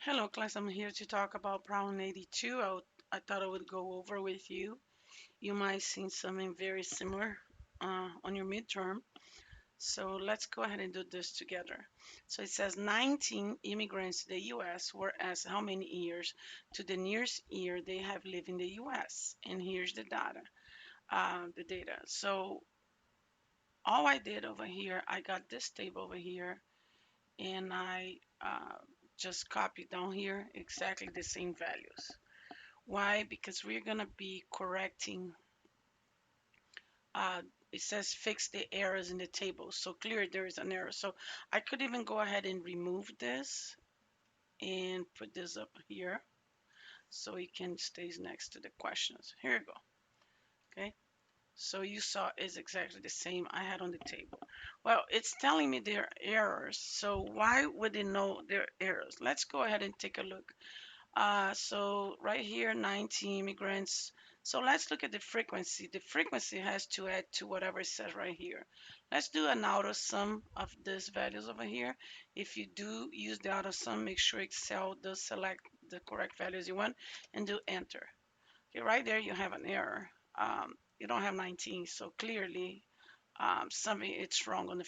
Hello class, I'm here to talk about problem 82. I thought I would go over with you. You might see something very similar on your midterm. So let's go ahead and do this together. So it says 19 immigrants to the US were asked how many years to the nearest year they have lived in the US. And here's the data. So all I did over here, I got this table over here and I just copied down here exactly the same values. Why? Because we're going to be correcting, uh, it says fix the errors in the table. So clearly there is an error. So I could even go ahead and remove this and put this up here so it can stay next to the questions. Here we go. Okay. So you saw is exactly the same I had on the table. Well, it's telling me there are errors. So why would it know there are errors? Let's go ahead and take a look. So right here, 19 immigrants. So let's look at the frequency. The frequency has to add to whatever it says right here. Let's do an auto sum of these values over here. If you do use the auto sum, make sure Excel does select the correct values you want and do enter. Okay, right there you have an error. You don't have 19, so clearly something it's wrong on the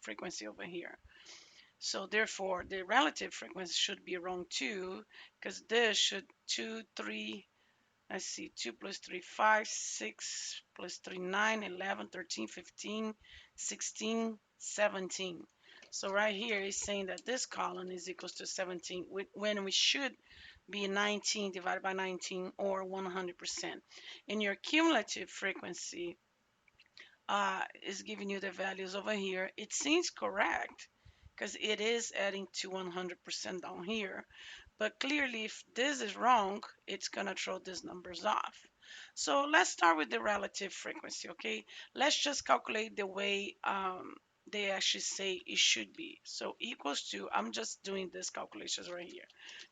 frequency over here. So therefore, the relative frequency should be wrong too, because this should 2, 3, let's see, 2 plus 3, 5, 6 plus 3, 9, 11, 13, 15, 16, 17. So right here is saying that this column is equals to 17, when we should be 19 divided by 19 or 100%. And your cumulative frequency is giving you the values over here. It seems correct because it is adding to 100% down here. But clearly, if this is wrong, it's going to throw these numbers off. So let's start with the relative frequency, okay? Let's just calculate the way they actually say it should be. So equals to, I'm just doing this calculations right here.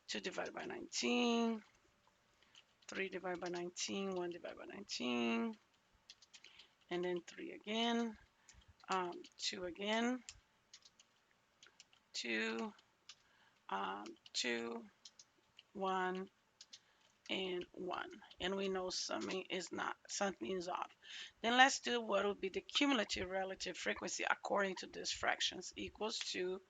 2 divided by 19, 3 divided by 19, 1 divided by 19, and then 3 again, 2 again, 2, 2, 1, and 1. And we know something is off. Then let's do what would be the cumulative relative frequency according to these fractions equals to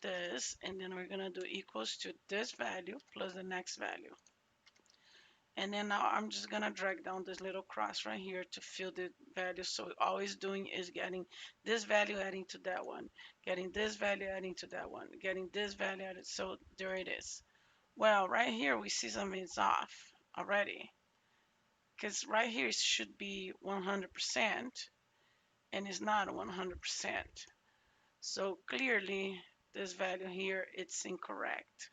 this, and then we're going to do equals to this value plus the next value. And then now I'm just going to drag down this little cross right here to fill the value. So always doing is getting this value adding to that one, getting this value adding to that one, getting this value added. So there it is. Well, right here we see something's off already because right here it should be 100% and it's not 100%. So clearly this value here it's incorrect.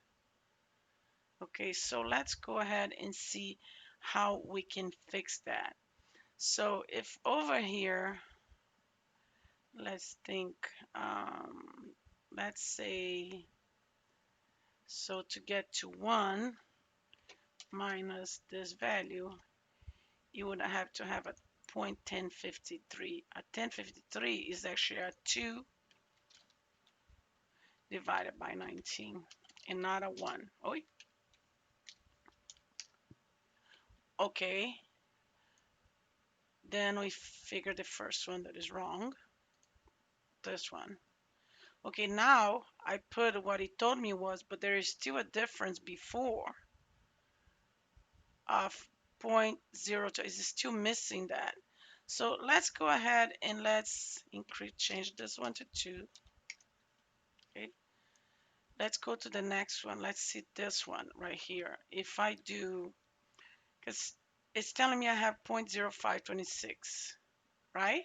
Okay, so let's go ahead and see how we can fix that. So if over here, let's think, let's say, so to get to 1 minus this value, you would have to have a 0.1053. A 1053 is actually a 2 divided by 19 and not a 1. Oh, okay. Then we figure the first one that is wrong, this one. Okay, now I put what he told me was, but there is still a difference before of 0.02. It's still missing that. So let's go ahead and let's change this one to 2. Okay, let's go to the next one. Let's see this one right here. If I do, because it's telling me I have 0.0526, right?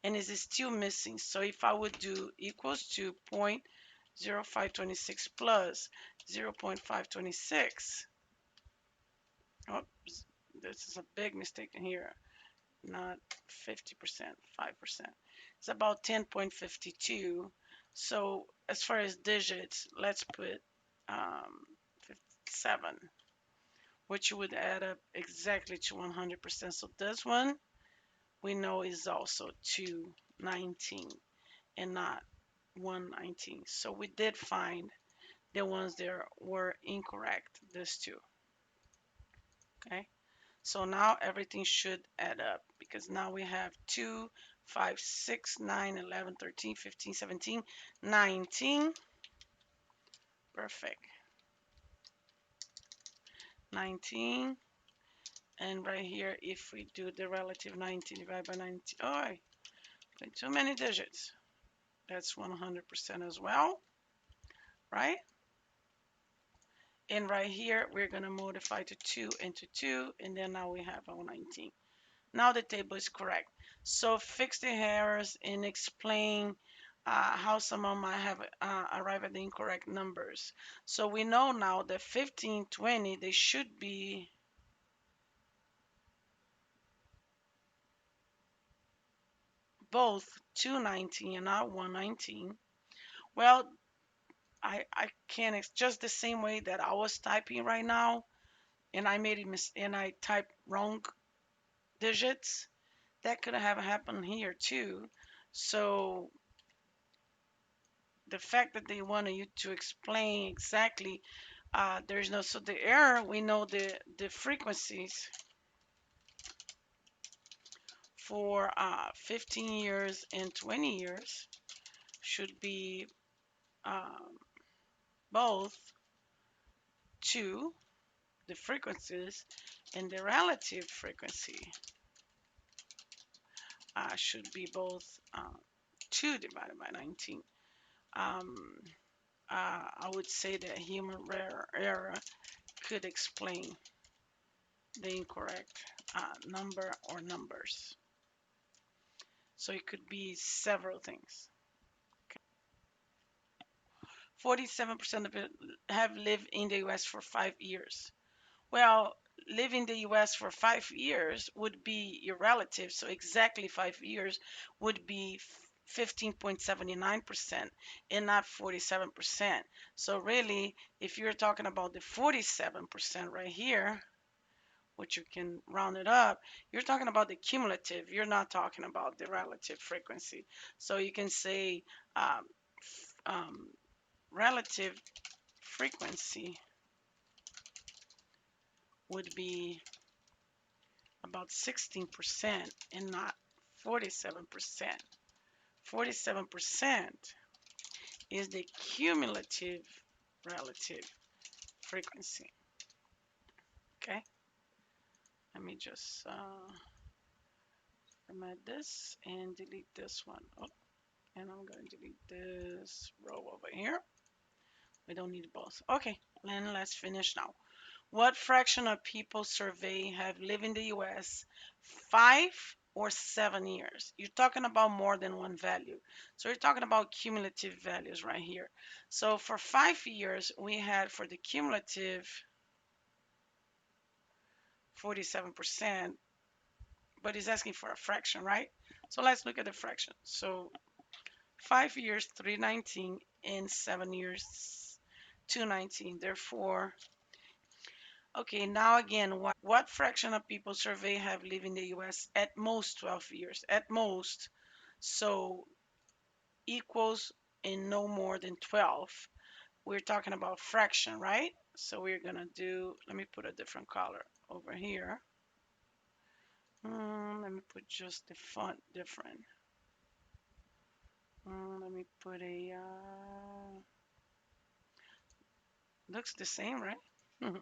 And it is still missing. So if I would do equals to 0.0526 plus 0.526, oops, this is a big mistake in here, not 50%, 5%. It's about 10.52. So as far as digits, let's put 7, which would add up exactly to 100%. So this one we know is also 219 and not 119. So we did find the ones that were incorrect, these two. Okay. So now everything should add up because now we have 2, 5, 6, 9, 11, 13, 15, 17, 19. Perfect. 19. And right here, if we do the relative 19 divided by 19, oh, I put too many digits. That's 100% as well, right? And right here, we're going to modify to 2 into 2, and then now we have our 19. Now the table is correct. So fix the errors and explain how someone might have arrived at the incorrect numbers. So we know now that 15, 20, they should be both 219 and not 119. Well, I can't, it's just the same way that I was typing right now, and I made a mistake and I typed wrong digits. That could have happened here too. So the fact that they wanted you to explain exactly, there's no, so the error, we know the frequencies for 15 years and 20 years should be um, both 2, the frequencies, and the relative frequency should be both 2 divided by 19. Um, I would say that human error could explain the incorrect number or numbers. So it could be several things. 47% of it have lived in the US for 5 years. Well, live in the US for 5 years would be your relative, so exactly 5 years would be 15.79% and not 47%. So really, if you're talking about the 47% right here, which you can round it up, you're talking about the cumulative. You're not talking about the relative frequency. So you can say um, um, relative frequency would be about 16% and not 47%. 47% is the cumulative relative frequency. Okay, let me just format this and delete this one. Oh, and I'm going to delete this row over here. We don't need both. Okay, then let's finish now. What fraction of people surveyed have lived in the US 5 or 7 years? You're talking about more than one value. So you're talking about cumulative values right here. So for 5 years, we had for the cumulative 47%, but it's asking for a fraction, right? So let's look at the fraction. So 5 years, 319, and 7 years, 219. Therefore, okay, now again, what fraction of people surveyed have lived in the US at most 12 years? At most. So equals and no more than 12. We're talking about fraction, right? So we're gonna do, let me put a different color over here. Let me put just the font different. Let me put a, looks the same, right?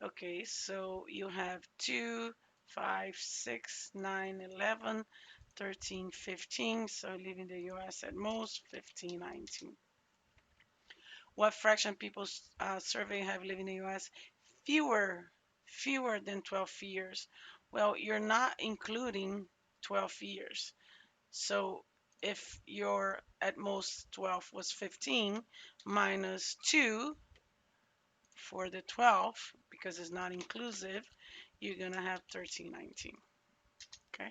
Okay, so you have 2, 5, 6, 9, 11, 13, 15. So leaving the US at most, 15, 19. What fraction people survey have lived in the US? Fewer, fewer than 12 years. Well, you're not including 12 years. So if your at most 12 was 15 minus 2 for the 12, because it's not inclusive, you're going to have 13, 19. Okay.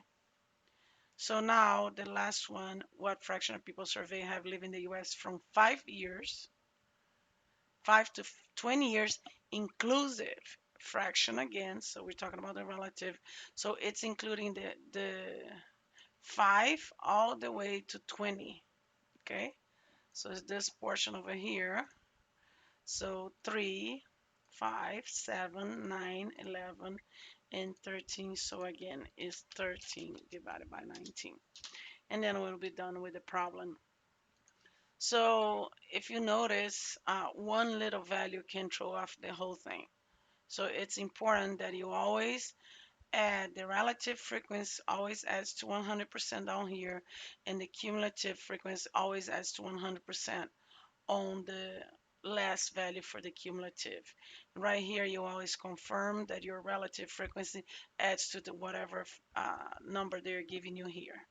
So now the last one, what fraction of people surveyed have lived in the US from 5 years, 5 to 20 years, inclusive fraction again. So we're talking about the relative. So it's including the 5 all the way to 20. Okay. So it's this portion over here. So 3, 5, 7, 9, 11, and 13. So again, it's 13 divided by 19. And then we'll be done with the problem. So if you notice, one little value can throw off the whole thing. So it's important that you always add the relative frequency always adds to 100% down here, and the cumulative frequency always adds to 100% on the last value for the cumulative. Right here, you always confirm that your relative frequency adds to the whatever number they're giving you here.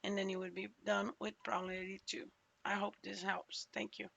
And then you will be done with problem 82. I hope this helps. Thank you.